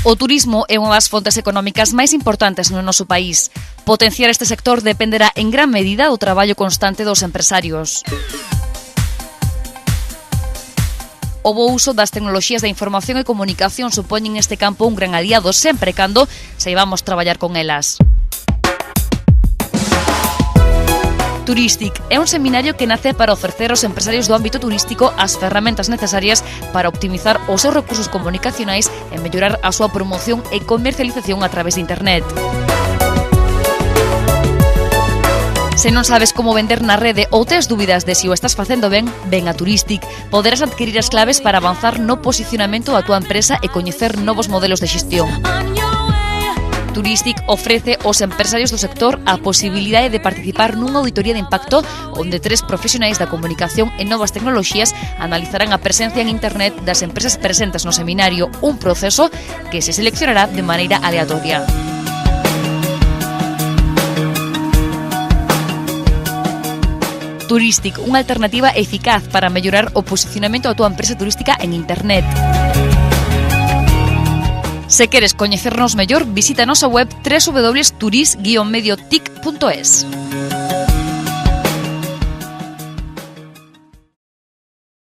O turismo é unha das fontes económicas máis importantes no noso país. Potenciar este sector dependerá en gran medida do traballo constante dos empresarios. O bo uso das tecnoloxías da información e comunicación supoñen neste campo un gran aliado sempre e cando saibamos traballar con elas. Turistic é un seminario que nace para ofrecer aos empresarios do ámbito turístico as ferramentas necesarias para optimizar os seus recursos comunicacionais e mellorar a súa promoción e comercialización a través de internet. Se non sabes como vender na rede ou tes dúbidas de se o estás facendo ben, ven a Turistic. Poderás adquirir as claves para avanzar no posicionamento da tua empresa e coñecer novos modelos de xestión. Turistic ofrece aos empresarios do sector a posibilidade de participar nunha auditoría de impacto onde 3 profesionais da comunicación e novas tecnoloxías analizarán a presencia en internet das empresas presentes no seminario, un proceso que se seleccionará de maneira aleatoria. Turistic, unha alternativa eficaz para mellorar o posicionamento da tua empresa turística en internet. Se queres coñecernos mellor, visita a nosa web www.turis-mediotic.es.